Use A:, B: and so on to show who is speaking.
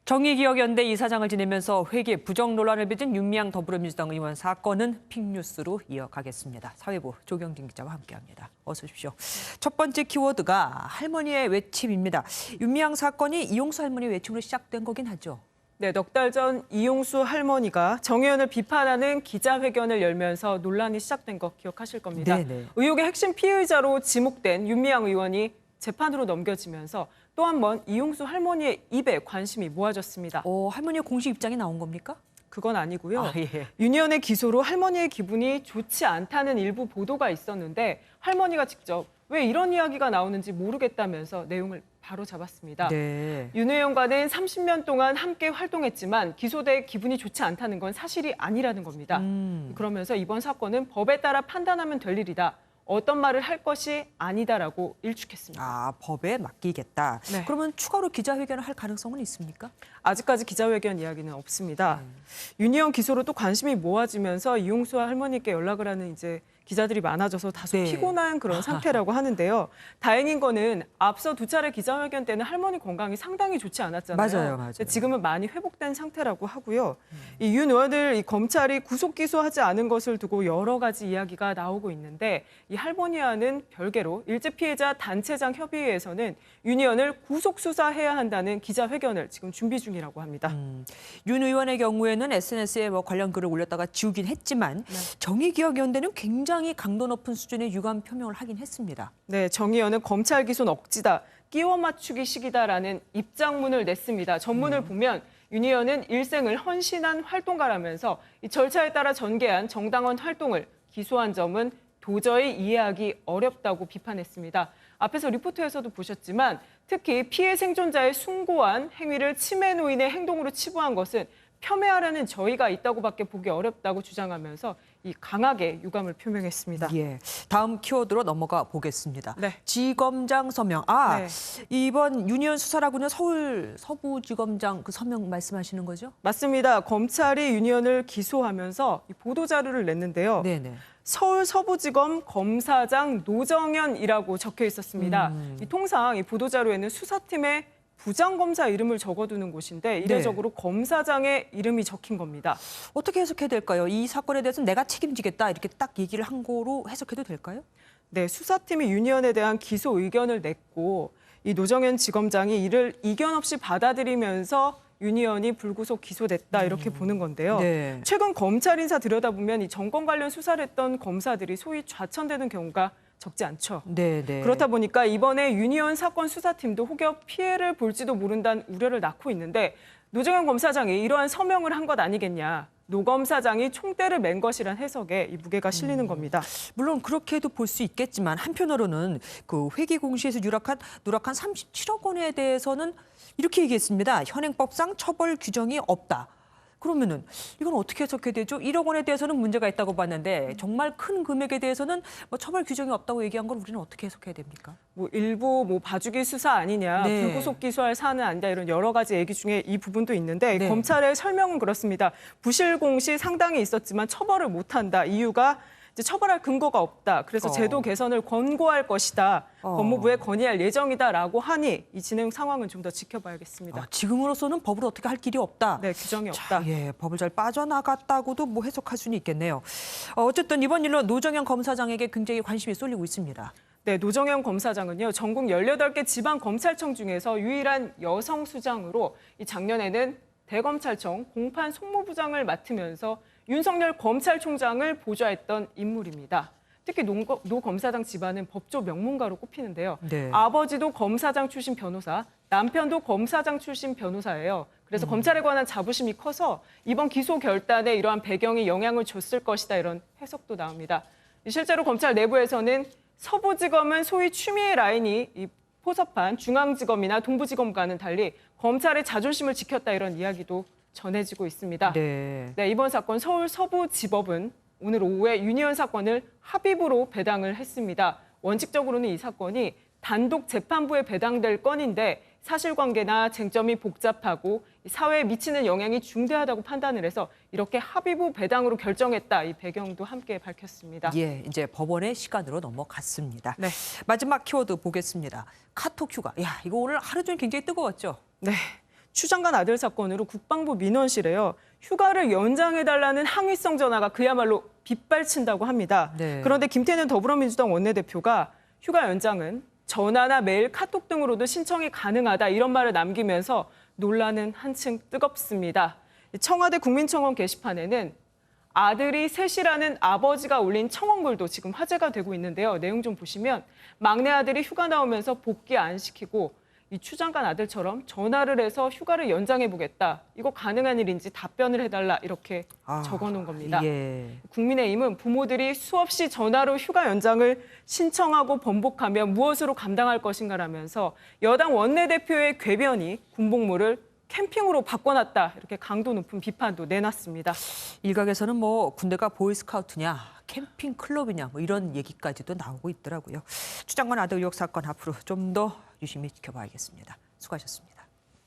A: 정의기억연대 이사장을 지내면서 회계 부정 논란을 빚은 윤미향 더불어민주당 의원 사건은 픽뉴스로 이어가겠습니다. 사회부 조경진 기자와 함께합니다. 어서 오십시오. 첫 번째 키워드가 할머니의 외침입니다. 윤미향 사건이 이용수 할머니 외침으로 시작된 거긴 하죠.
B: 네, 넉 달 전 이용수 할머니가 정 의원을 비판하는 기자회견을 열면서 논란이 시작된 거 기억하실 겁니다.
A: 네네.
B: 의혹의 핵심 피의자로 지목된 윤미향 의원이 재판으로 넘겨지면서 또 한 번 이용수 할머니의 입에 관심이 모아졌습니다.
A: 할머니의 공식 입장이 나온 겁니까?
B: 그건 아니고요.
A: 예.
B: 윤 의원의 기소로 할머니의 기분이 좋지 않다는 일부 보도가 있었는데 할머니가 직접 왜 이런 이야기가 나오는지 모르겠다면서 내용을 바로 잡았습니다.
A: 네.
B: 윤 의원과는 30년 동안 함께 활동했지만 기소돼 기분이 좋지 않다는 건 사실이 아니라는 겁니다. 그러면서 이번 사건은 법에 따라 판단하면 될 일이다. 어떤 말을 할 것이 아니다라고 일축했습니다.
A: 법에 맡기겠다.
B: 네.
A: 그러면 추가로 기자회견을 할 가능성은 있습니까?
B: 아직까지 기자회견 이야기는 없습니다. 윤 의원 기소로 또 관심이 모아지면서 이용수 할머니께 연락을 하는 이제 기자들이 많아져서 다소
A: 네.
B: 피곤한 그런 상태라고 하는데요. 다행인 거는 앞서 두 차례 기자회견 때는 할머니 건강이 상당히 좋지 않았잖아요.
A: 맞아요.
B: 지금은 많이 회복된 상태라고 하고요. 이 윤 의원을 이 검찰이 구속 기소하지 않은 것을 두고 여러 가지 이야기가 나오고 있는데 이 할머니와는 별개로 일제 피해자 단체장 협의회에서는 윤 의원을 구속 수사해야 한다는 기자회견을 지금 준비 중이라고 합니다.
A: 윤 의원의 경우에는 SNS에 관련 글을 올렸다가 지우긴 했지만 정의기억연대는 굉장히 강도 높은 수준의 유감 표명을 하긴 했습니다.
B: 네, 정 의원은 검찰 기소는 억지다, 끼워 맞추기식이다라는 입장문을 냈습니다. 전문을 보면 윤 의원은 일생을 헌신한 활동가라면서 이 절차에 따라 전개한 정당원 활동을 기소한 점은 도저히 이해하기 어렵다고 비판했습니다. 앞에서 리포트에서도 보셨지만 특히 피해 생존자의 숭고한 행위를 치매 노인의 행동으로 치부한 것은 폄훼하려는 저희가 있다고밖에 보기 어렵다고 주장하면서 이 강하게 유감을 표명했습니다.
A: 예, 다음 키워드로 넘어가 보겠습니다.
B: 네.
A: 지검장 서명.
B: 네.
A: 이번 윤 의원 수사라고는 서울 서부지검장 그 서명 말씀하시는 거죠?
B: 맞습니다. 검찰이 윤 의원을 기소하면서 이 보도자료를 냈는데요.
A: 네네.
B: 서울 서부지검 검사장 노정현이라고 적혀 있었습니다. 통상 이 보도자료에는 수사팀의 부장검사 이름을 적어두는 곳인데 이례적으로 검사장의 이름이 적힌 겁니다.
A: 어떻게 해석해야 될까요? 이 사건에 대해서는 내가 책임지겠다 이렇게 딱 얘기를 한 거로 해석해도 될까요?
B: 네, 수사팀이 윤 의원에 대한 기소 의견을 냈고 이 노정현 지검장이 이를 이견 없이 받아들이면서 윤 의원이 불구속 기소됐다 이렇게 보는 건데요.
A: 네.
B: 최근 검찰 인사 들여다보면 이 정권 관련 수사를 했던 검사들이 소위 좌천되는 경우가 적지 않죠.
A: 네네.
B: 그렇다 보니까 이번에 윤 의원 사건 수사팀도 혹여 피해를 볼지도 모른다는 우려를 낳고 있는데 노정현 검사장이 이러한 서명을 한 것 아니겠냐. 노 검사장이 총대를 맨 것이란 해석에 이 무게가 실리는 겁니다.
A: 물론 그렇게도 볼 수 있겠지만 한편으로는 그 회계공시에서 누락한 37억 원에 대해서는 이렇게 얘기했습니다. 현행법상 처벌 규정이 없다. 그러면은 이건 어떻게 해석해야 되죠? 1억 원에 대해서는 문제가 있다고 봤는데 정말 큰 금액에 대해서는 처벌 규정이 없다고 얘기한 걸 우리는 어떻게 해석해야 됩니까?
B: 일부 봐주기 수사 아니냐,
A: 네.
B: 불구속 기소할 사안은 아니다 이런 여러 가지 얘기 중에 이 부분도 있는데
A: 네.
B: 검찰의 설명은 그렇습니다. 부실 공시 상당히 있었지만 처벌을 못한다. 이유가 이제 처벌할 근거가 없다. 그래서 제도 개선을 권고할 것이다. 법무부에 건의할 예정이다라고 하니 이 진행 상황은 좀 더 지켜봐야겠습니다.
A: 지금으로서는 법으로 어떻게 할 길이 없다.
B: 네, 규정이 없다.
A: 예, 법을 잘 빠져나갔다고도 해석할 수는 있겠네요. 어쨌든 이번 일로 노정현 검사장에게 굉장히 관심이 쏠리고 있습니다.
B: 네, 노정현 검사장은요. 전국 18개 지방검찰청 중에서 유일한 여성 수장으로 이 작년에는 대검찰청 공판 송무부장을 맡으면서 윤석열 검찰총장을 보좌했던 인물입니다. 특히 노 검사장 집안은 법조 명문가로 꼽히는데요.
A: 네.
B: 아버지도 검사장 출신 변호사, 남편도 검사장 출신 변호사예요. 그래서 검찰에 관한 자부심이 커서 이번 기소 결단에 이러한 배경이 영향을 줬을 것이다 이런 해석도 나옵니다. 실제로 검찰 내부에서는 서부지검은 소위 추미애 라인이 이 포섭한 중앙지검이나 동부지검과는 달리 검찰의 자존심을 지켰다 이런 이야기도 전해지고 있습니다.
A: 네.
B: 네, 이번 사건 서울 서부지법은 오늘 오후에 윤 의원 사건을 합의부로 배당을 했습니다. 원칙적으로는 이 사건이 단독 재판부에 배당될 건인데 사실관계나 쟁점이 복잡하고 사회에 미치는 영향이 중대하다고 판단을 해서 이렇게 합의부 배당으로 결정했다. 이 배경도 함께 밝혔습니다.
A: 예, 이제 법원의 시간으로 넘어갔습니다.
B: 네.
A: 마지막 키워드 보겠습니다. 카톡 휴가. 야, 이거 오늘 하루 종일 굉장히 뜨거웠죠?
B: 네. 추 장관 아들 사건으로 국방부 민원실에요. 휴가를 연장해달라는 항의성 전화가 그야말로 빗발친다고 합니다.
A: 네.
B: 그런데 김태년 더불어민주당 원내대표가 휴가 연장은 전화나 메일, 카톡 등으로도 신청이 가능하다 이런 말을 남기면서 논란은 한층 뜨겁습니다. 청와대 국민청원 게시판에는 아들이 셋이라는 아버지가 올린 청원글도 지금 화제가 되고 있는데요. 내용 좀 보시면 막내 아들이 휴가 나오면서 복귀 안 시키고 이 추 장관 아들처럼 전화를 해서 휴가를 연장해보겠다. 이거 가능한 일인지 답변을 해달라 이렇게 적어놓은 겁니다.
A: 예.
B: 국민의힘은 부모들이 수없이 전화로 휴가 연장을 신청하고 번복하면 무엇으로 감당할 것인가라면서 여당 원내대표의 궤변이 군복무를 캠핑으로 바꿔놨다. 이렇게 강도 높은 비판도 내놨습니다.
A: 일각에서는 뭐 군대가 보이스카우트냐, 캠핑 클럽이냐 뭐 이런 얘기까지도 나오고 있더라고요. 추 장관 아들 의혹 사건 앞으로 좀 더 유심히 지켜봐야겠습니다. 수고하셨습니다.